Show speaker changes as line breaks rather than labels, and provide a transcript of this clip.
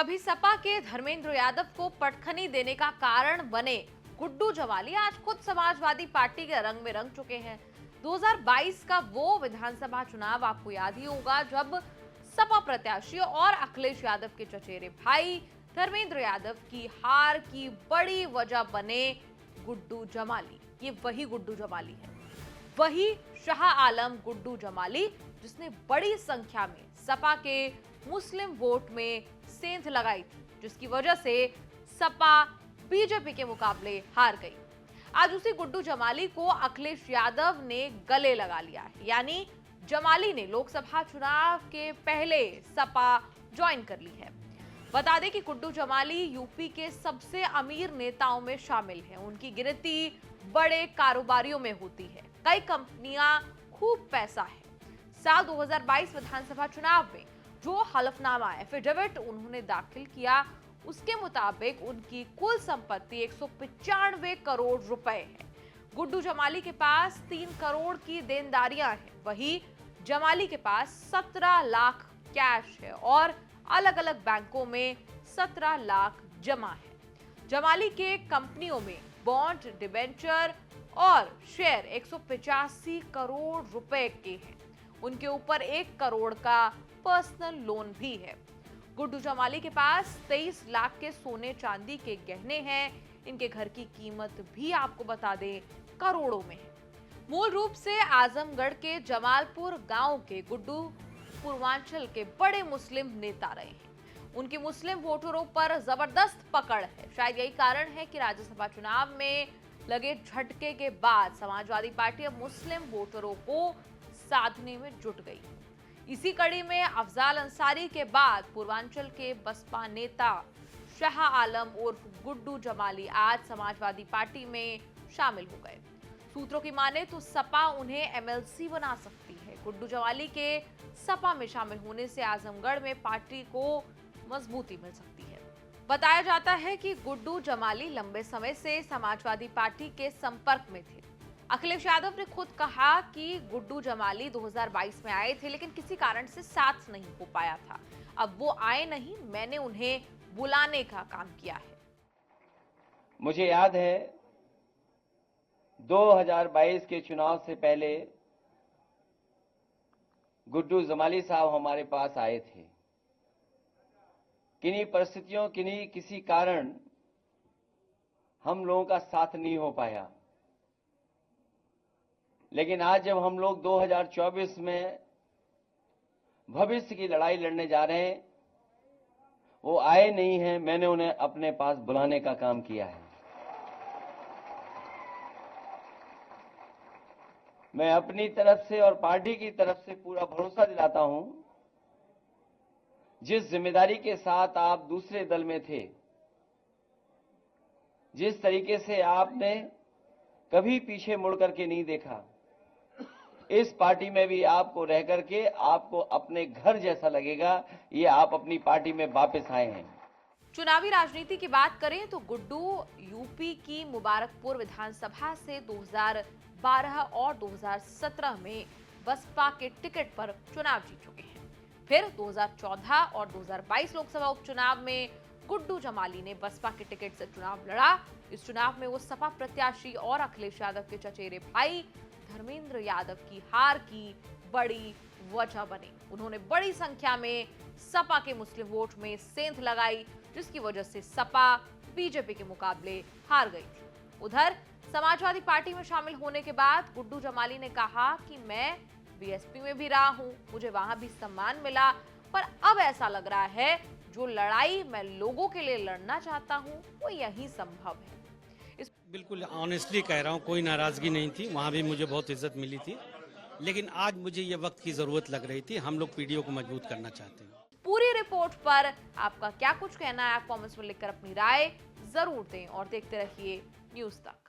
कभी सपा के धर्मेंद्र यादव को पटखनी देने का कारण बने गुड्डू जमाली आज खुद समाजवादी पार्टी के रंग में रंग चुके हैं। 2022 का वो विधानसभा चुनाव आपको याद ही होगा जब सपा प्रत्याशी और अखिलेश यादव के चचेरे भाई धर्मेंद्र यादव की हार की बड़ी वजह बने गुड्डू जमाली। ये वही गुड्डू जमाली है, वही शाह आलम गुड्डू जमाली जिसने बड़ी संख्या में सपा के मुस्लिम वोट में सेंध लगाई थी, जिसकी वजह से सपा बीजेपी के मुकाबले हार गई। आज उसी गुड्डू जमाली को अखिलेश यादव ने गले लगा लिया है, यानी जमाली ने लोकसभा चुनाव के पहले सपा ज्वाइन कर ली है। बता दें कि गुड्डू जमाली यूपी के सबसे अमीर नेताओं में शामिल हैं। उनकी गिनती बड़े कारोबारियों में होती है, कई कंपनियां, खूब पैसा है। साल 2022 विधानसभा चुनाव में जो हलफनामा एफिडेविट उन्होंने दाखिल किया, उसके मुताबिक उनकी कुल संपत्ति 195 करोड़ रुपए है। गुड्डू जमाली के पास 3 करोड़ की देनदारियां हैं, वही जमाली के पास 17 लाख कैश है और अलग अलग बैंकों में 17 लाख जमा है। जमाली के कंपनियों में बॉन्ड, डिबेंचर और शेयर 185 करोड़ रुपए के हैं। उनके ऊपर 1 करोड़ का पर्सनल लोन भी है। गुड्डू जमाली के पास 23 लाख के सोने चांदी के गहने हैं। इनके घर की कीमत भी आपको बता दें करोड़ों में है। मूल रूप से आजमगढ़ के जमालपुर गांव के गुड्डू पूर्वांचल के बड़े मुस्लिम नेता रहे हैं। उनकी मुस्लिम वोटरों पर जबरदस्त पकड़ है। शायद यही कारण है कि राज्यसभा चुनाव में लगे झटके के बाद समाजवादी पार्टी अब मुस्लिम वोटरों को साधने में जुट गई। इसी कड़ी में अफजाल अंसारी के बाद पूर्वांचल के बसपा नेता शाह आलम उर्फ गुड्डू जमाली आज समाजवादी पार्टी में शामिल हो गए। सूत्रों की माने तो सपा उन्हें एमएलसी बना सकती है। गुड्डू जमाली के सपा में शामिल होने से आजमगढ़ में पार्टी को मजबूती मिल सकती है। बताया जाता है कि गुड्डू जमाली लंबे समय से समाजवादी पार्टी के संपर्क में थे। अखिलेश यादव ने खुद कहा कि गुड्डू जमाली 2022 में आए थे, लेकिन किसी कारण से साथ नहीं हो पाया था। अब वो आए नहीं, मैंने उन्हें बुलाने का काम किया है।
मुझे याद है 2022 के चुनाव से पहले गुड्डू जमाली साहब हमारे पास आए थे। किन्हीं परिस्थितियों, किसी कारण हम लोगों का साथ नहीं हो पाया, लेकिन आज जब हम लोग 2024 में भविष्य की लड़ाई लड़ने जा रहे हैं, वो आए नहीं हैं, मैंने उन्हें अपने पास बुलाने का काम किया है। मैं अपनी तरफ से और पार्टी की तरफ से पूरा भरोसा दिलाता हूं, जिस जिम्मेदारी के साथ आप दूसरे दल में थे, जिस तरीके से आपने कभी पीछे मुड़ करके नहीं देखा, इस पार्टी में भी आपको रह करके आपको अपने घर जैसा लगेगा। ये आप अपनी पार्टी में वापस आए हैं।
चुनावी राजनीति की बात करें तो गुड्डू यूपी की मुबारकपुर विधानसभा से 2012 और 2017 में बसपा के टिकट पर चुनाव जीत चुके हैं। फिर 2014 और 2022 लोकसभा उपचुनाव में गुड्डू जमाली ने बसपा के टिकट से चुनाव लड़ा। इस चुनाव में वो सपा प्रत्याशी और अखिलेश यादव के चचेरे भाई धर्मेंद्र यादव की हार की बड़ी वजह बने। उन्होंने बड़ी संख्या में सपा के मुस्लिम वोट में सेंध लगाई, जिसकी वजह से सपा बीजेपी के मुकाबले हार गई थी। उधर समाजवादी पार्टी में शामिल होने के बाद गुड्डू जमाली ने कहा कि मैं बीएसपी में भी रहा हूं, मुझे वहां भी सम्मान मिला, पर अब ऐसा लग रहा है जो लड़ाई मैं लोगों के लिए लड़ना चाहता हूं वो यही संभव है।
बिल्कुल ऑनेस्टली कह रहा हूँ, कोई नाराजगी नहीं थी, वहाँ भी मुझे बहुत इज्जत मिली थी, लेकिन आज मुझे ये वक्त की जरूरत लग रही थी। हम लोग पीडीओ को मजबूत करना चाहते हैं।
पूरी रिपोर्ट पर आपका क्या कुछ कहना है, आप कमेंट्स में लिखकर अपनी राय जरूर दें और देखते रहिए न्यूज़ तक।